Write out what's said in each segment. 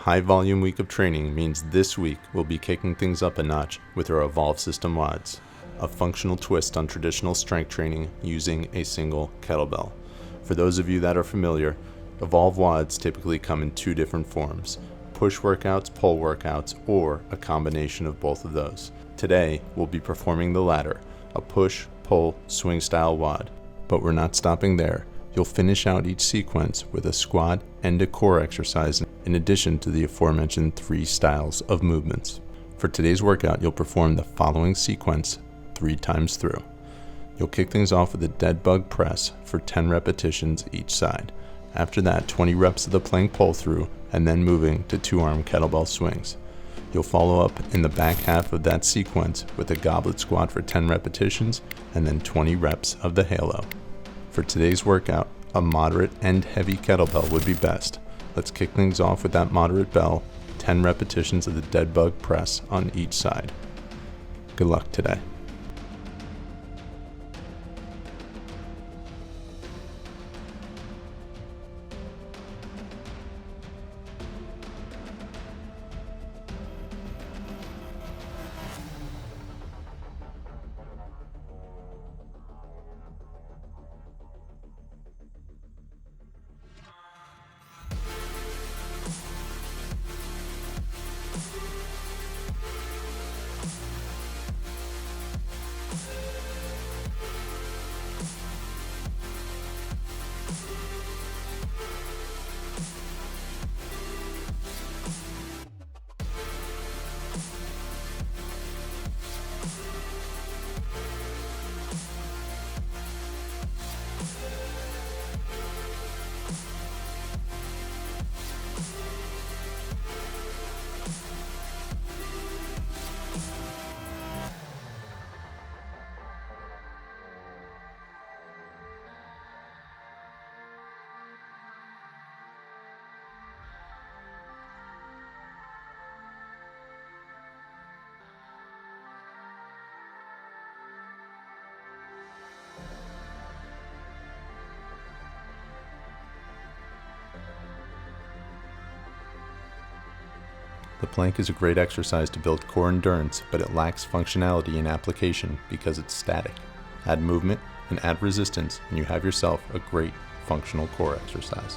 high volume week of training means this week we'll be kicking things up a notch with our Evolve System WODs, a functional twist on traditional strength training using a single kettlebell. For those of you that are familiar, Evolve WODs typically come in two different forms: push workouts, pull workouts, or a combination of both of those. Today, we'll be performing the latter, a push, pull, swing style WOD. But we're not stopping there. You'll finish out each sequence with a squat and a core exercise in addition to the aforementioned 3 styles of movements. For today's workout, you'll perform the following sequence 3 times through. You'll kick things off with a Deadbug Press for 10 repetitions each side. After that, 20 reps of the plank pull through, and then moving to 2-arm kettlebell swings. You'll follow up in the back half of that sequence with a Goblet Squat for 10 repetitions, and then 20 reps of the halo. For today's workout, a moderate and heavy kettlebell would be best. Let's kick things off with that moderate bell, 10 repetitions of the Deadbug Press on each side. Good luck today. The plank is a great exercise to build core endurance, but it lacks functionality in application because it's static. Add movement and add resistance, and you have yourself a great functional core exercise.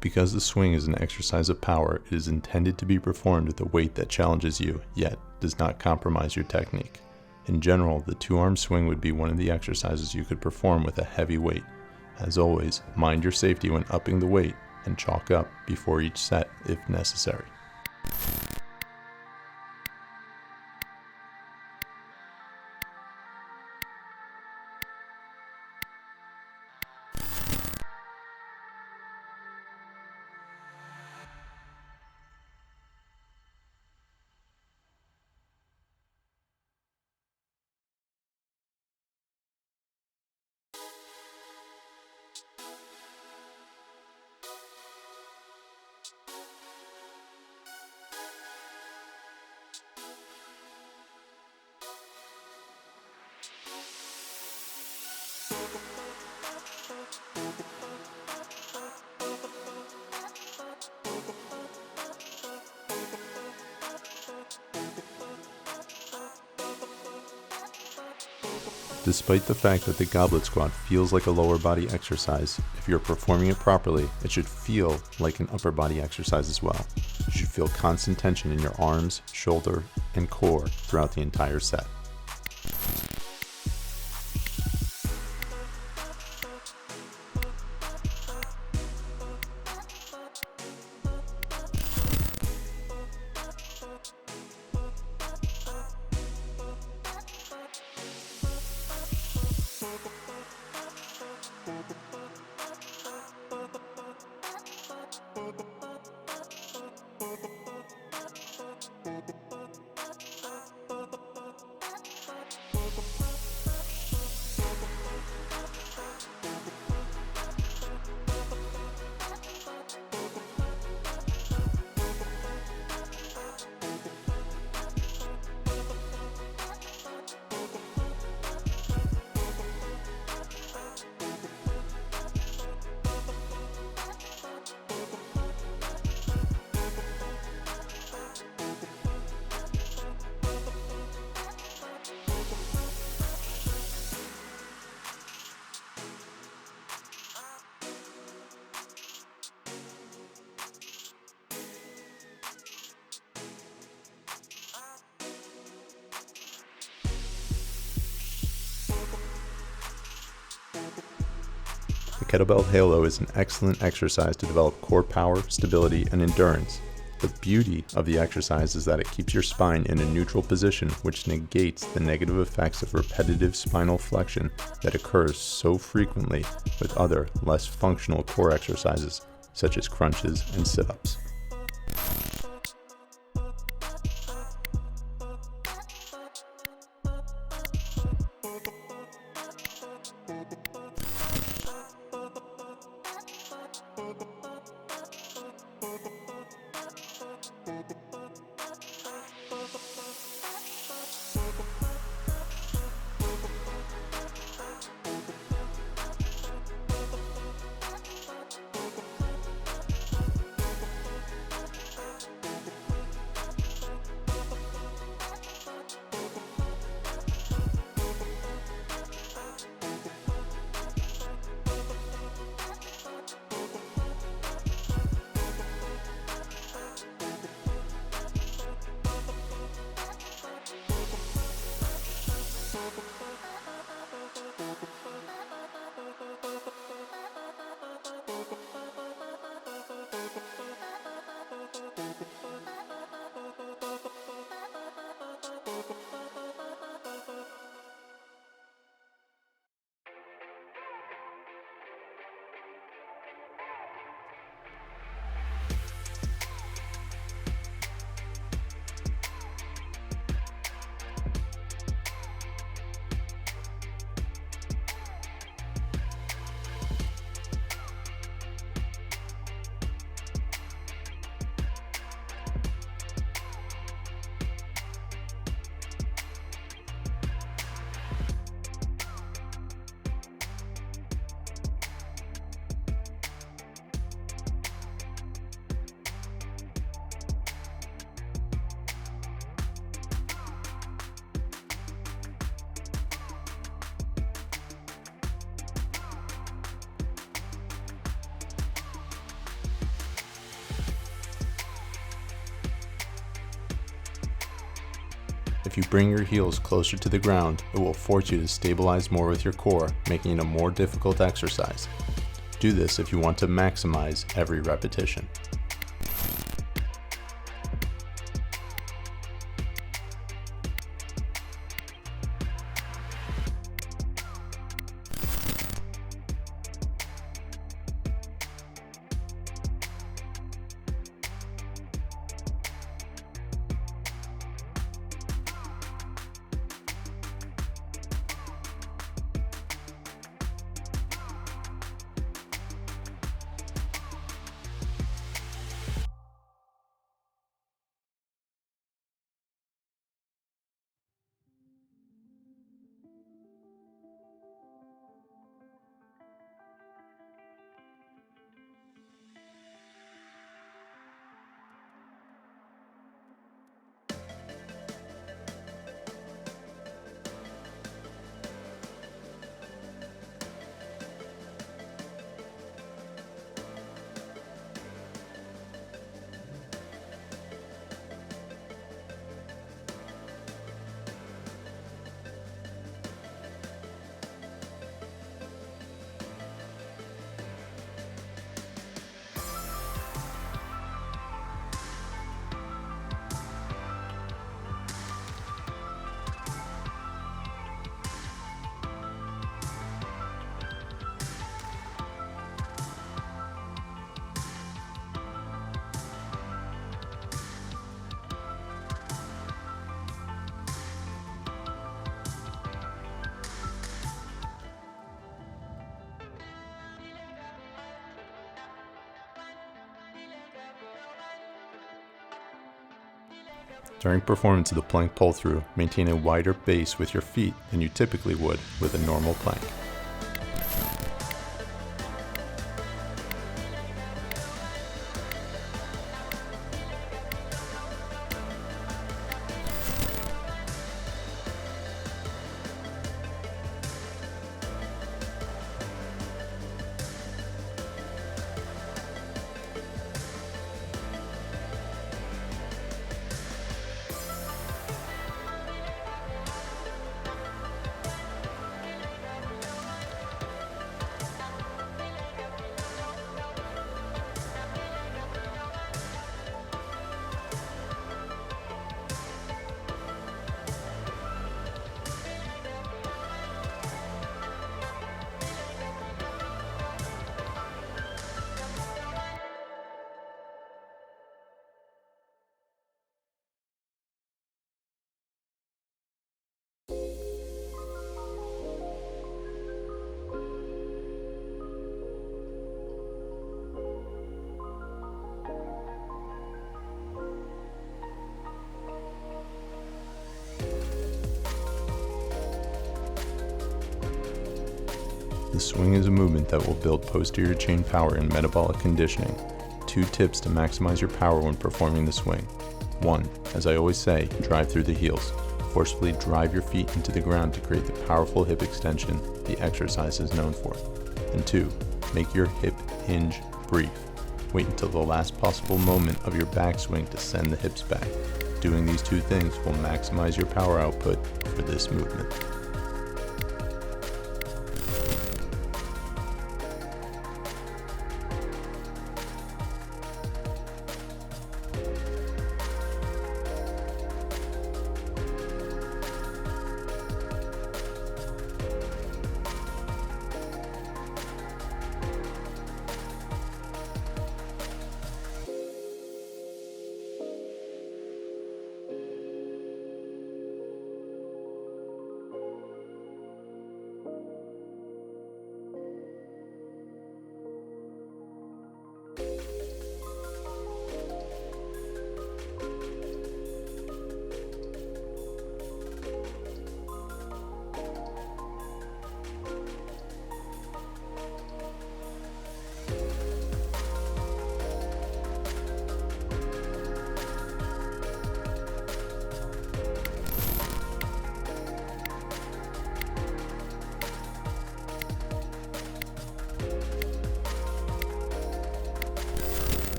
Because the swing is an exercise of power, it is intended to be performed with a weight that challenges you, yet does not compromise your technique. In general, the 2-arm swing would be one of the exercises you could perform with a heavy weight. As always, mind your safety when upping the weight and chalk up before each set if necessary. Despite the fact that the Goblet Squat feels like a lower body exercise, if you're performing it properly, it should feel like an upper body exercise as well. You should feel constant tension in your arms, shoulder, and core throughout the entire set. The kettlebell halo is an excellent exercise to develop core power, stability, and endurance. The beauty of the exercise is that it keeps your spine in a neutral position, which negates the negative effects of repetitive spinal flexion that occurs so frequently with other, less functional core exercises, such as crunches and sit-ups. If you bring your heels closer to the ground, it will force you to stabilize more with your core, making it a more difficult exercise. Do this if you want to maximize every repetition. During performance of the plank pull-through, maintain a wider base with your feet than you typically would with a normal plank. The swing is a movement that will build posterior chain power and metabolic conditioning. 2 tips to maximize your power when performing the swing. 1. As I always say, drive through the heels. Forcefully drive your feet into the ground to create the powerful hip extension the exercise is known for. And 2. Make your hip hinge brief. Wait until the last possible moment of your backswing to send the hips back. Doing these 2 things will maximize your power output for this movement.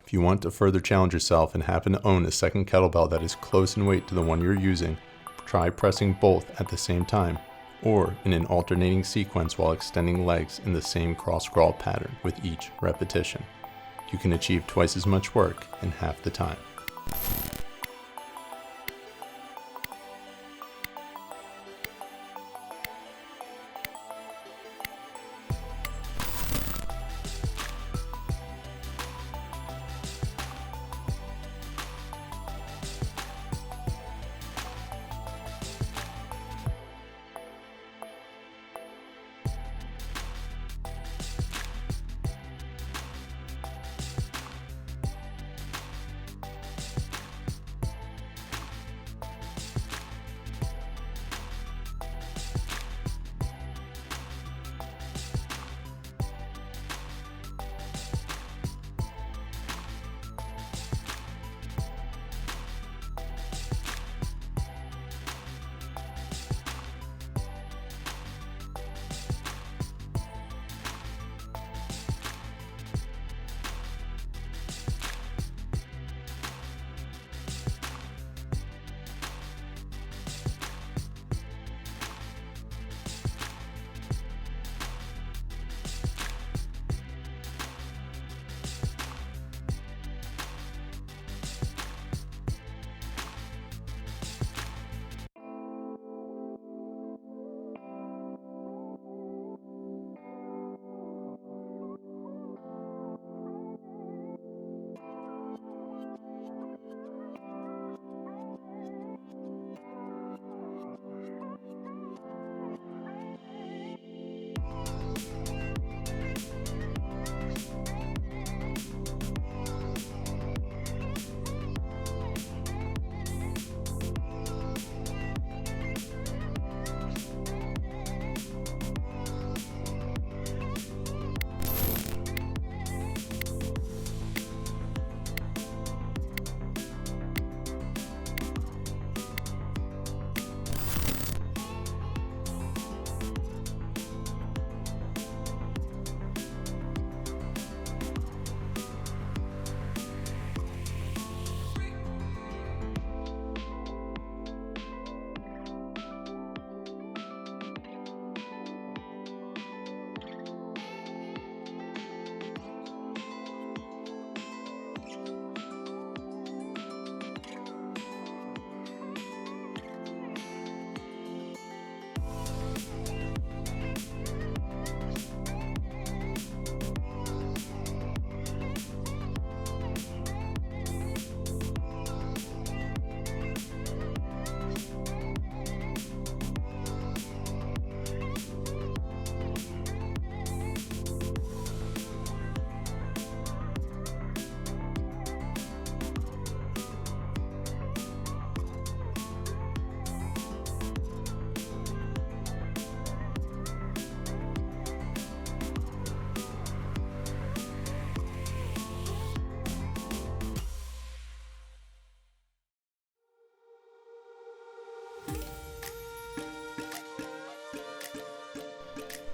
If you want to further challenge yourself and happen to own a second kettlebell that is close in weight to the one you're using, try pressing both at the same time, or in an alternating sequence while extending legs in the same cross-crawl pattern with each repetition. You can achieve twice as much work in half the time.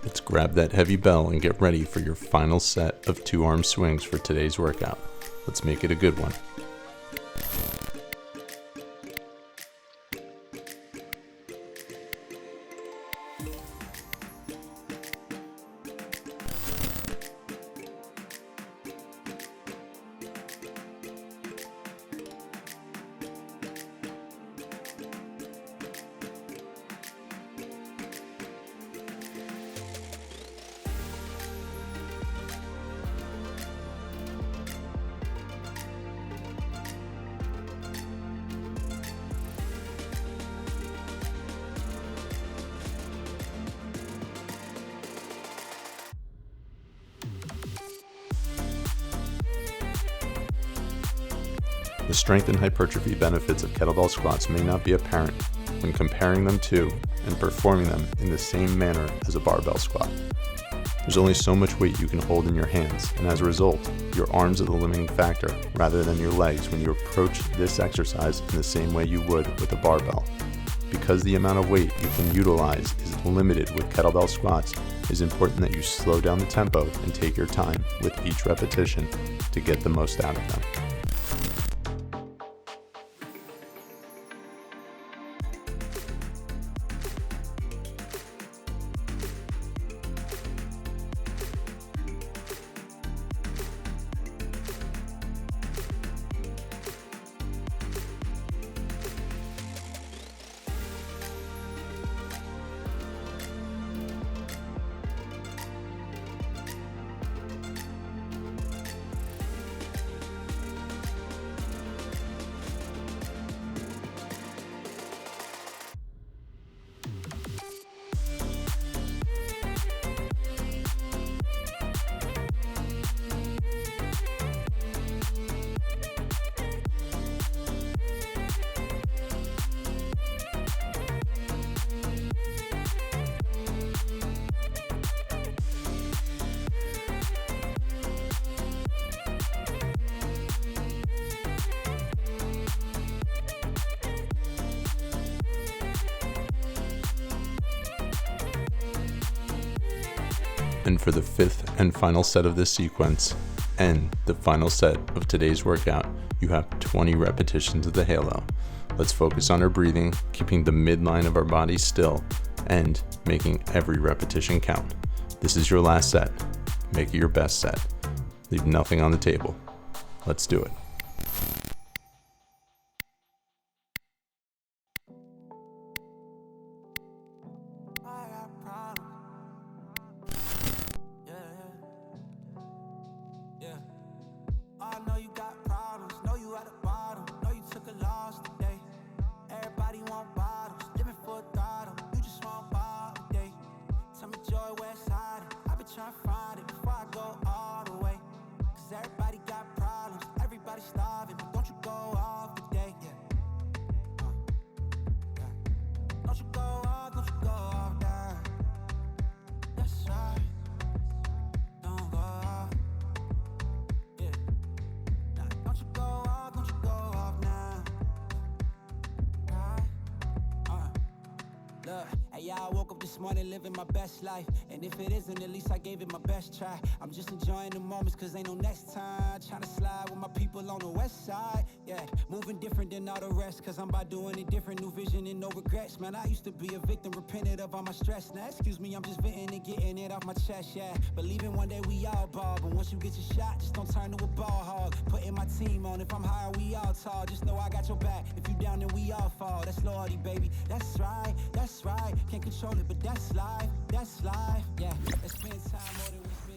Let's grab that heavy bell and get ready for your final set of 2-arm swings for today's workout. Let's make it a good one. The strength and hypertrophy benefits of kettlebell squats may not be apparent when comparing them to and performing them in the same manner as a barbell squat. There's only so much weight you can hold in your hands, and as a result, your arms are the limiting factor rather than your legs when you approach this exercise in the same way you would with a barbell. Because the amount of weight you can utilize is limited with kettlebell squats, it is important that you slow down the tempo and take your time with each repetition to get the most out of them. And for the fifth and final set of this sequence, and the final set of today's workout, you have 20 repetitions of the halo. Let's focus on our breathing, keeping the midline of our body still, and making every repetition count. This is your last set. Make it your best set. Leave nothing on the table. Let's do it. Yeah, I woke up this morning living my best life, and if it isn't, at least I gave it my best try. I'm just enjoying the moments cause ain't no next time. Trying to slide with my people on the west side. Yeah, moving different than all the rest, cause I'm by doing it different. New vision and no regrets. Man, I used to be a victim, repented of all my stress. Now excuse me, I'm just venting and getting it off my chest. Yeah, believing one day we all ball, but once you get your shot, just don't turn to a ball hog. Putting my team on, if I'm high, we all tall. Just know I got your back. If you down, then we all fall. That's loyalty, baby. That's right, that's right. Can't control it, but that's life, yeah. Let's spend time more than we spend.